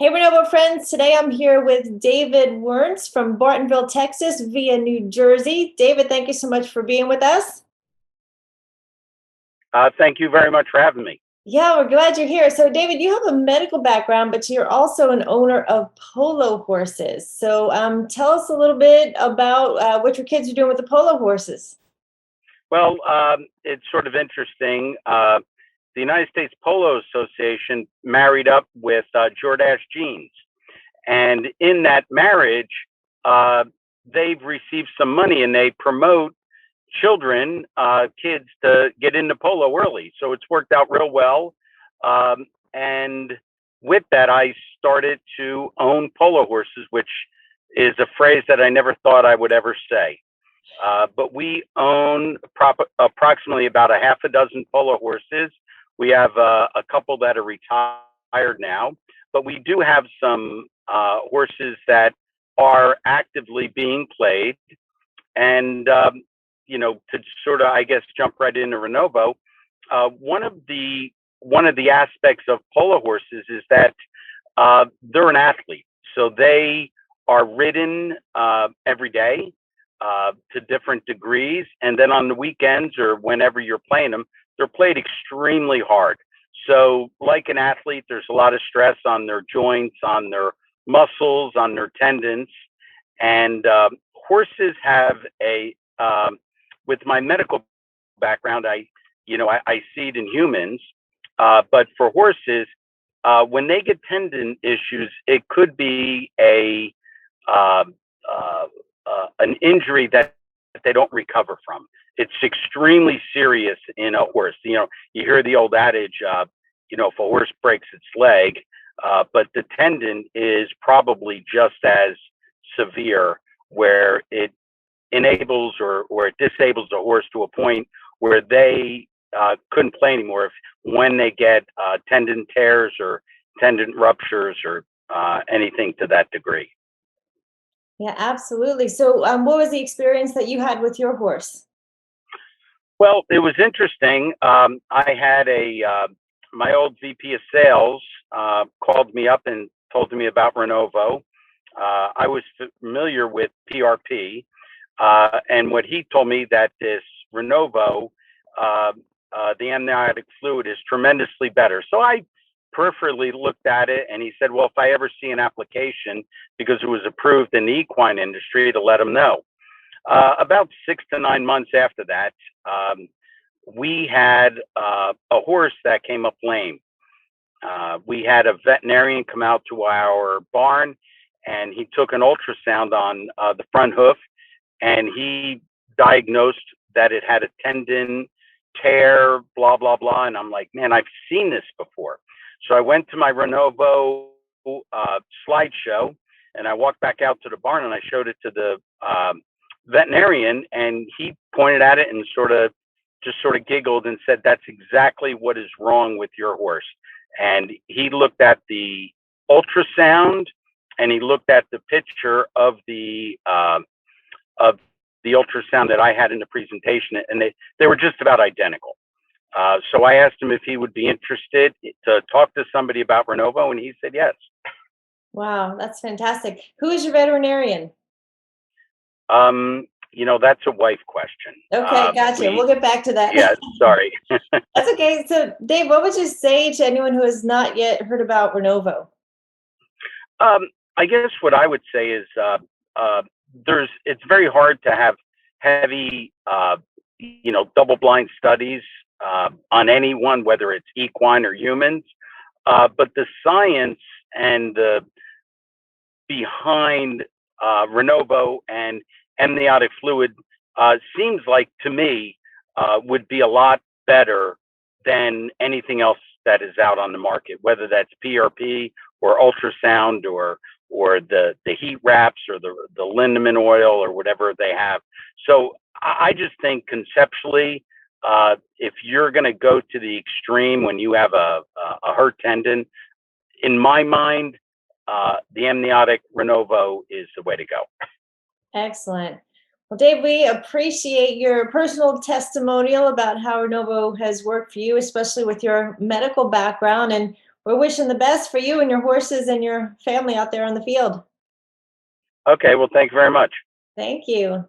Hey, Renovo friends. Today I'm here with David Werntz from Bartonville, Texas, via New Jersey. David, thank you so much for being with us. Thank you very much for having me. Yeah, we're glad you're here. So, David, you have a medical background, but you're also an owner of polo horses. So, tell us a little bit about what your kids are doing with the polo horses. Well, it's sort of interesting. The United States Polo Association married up with Jordache Jeans. And in that marriage, they've received some money and they promote children, kids to get into polo early. So it's worked out real well. And with that, I started to own polo horses, which is a phrase that I never thought I would ever say. But we own approximately about a half a dozen polo horses. We have a couple that are retired now, but we do have some horses that are actively being played. And to sort of, I guess, jump right into Renovo, one of the aspects of polo horses is that they're an athlete, so they are ridden every day to different degrees, and then on the weekends or whenever you're playing them, they're played extremely hard. So, like an athlete, there's a lot of stress on their joints, on their muscles, on their tendons, and horses have a with my medical background, I see it in humans, but for horses, when they get tendon issues, it could be uh, an injury that they don't recover from. It's extremely serious in a horse. You hear the old adage, if a horse breaks its leg, but the tendon is probably just as severe, where it enables or it disables the horse to a point where they couldn't play anymore when they get tendon tears or tendon ruptures or anything to that degree. Yeah, absolutely. So, what was the experience that you had with your horse? Well, it was interesting. I had my old VP of sales called me up and told me about Renovo. I was familiar with PRP, and what he told me that this Renovo, the amniotic fluid, is tremendously better. So I peripherally looked at it, and he said, well, if I ever see an application, because it was approved in the equine industry, to let him know. About 6 to 9 months after that, we had a horse that came up lame. We had a veterinarian come out to our barn, and he took an ultrasound on the front hoof, and he diagnosed that it had a tendon tear, blah, blah, blah. And I'm like, man, I've seen this before. So I went to my Renovo slideshow, and I walked back out to the barn, and I showed it to the veterinarian, and he pointed at it and sort of giggled and said, that's exactly what is wrong with your horse. And he looked at the ultrasound, and he looked at the picture of the ultrasound that I had in the presentation, and they were just about identical. So I asked him if he would be interested to talk to somebody about Renovo, and he said yes. Wow, that's fantastic. Who is your veterinarian? That's a wife question. Okay, gotcha. We'll get back to that. Yeah, sorry. That's okay. So, Dave, what would you say to anyone who has not yet heard about Renovo? I guess what I would say is it's very hard to have heavy, double-blind studies on anyone, whether it's equine or humans. But the science and the behind Renovo and amniotic fluid seems like, to me, would be a lot better than anything else that is out on the market, whether that's PRP or ultrasound or the heat wraps or the liniment oil or whatever they have. So I just think conceptually, if you're going to go to the extreme when you have a hurt tendon, in my mind, the amniotic Renovo is the way to go. Excellent. Well, Dave, we appreciate your personal testimonial about how Renovo has worked for you, especially with your medical background. And we're wishing the best for you and your horses and your family out there on the field. Okay, well, thank you very much. Thank you.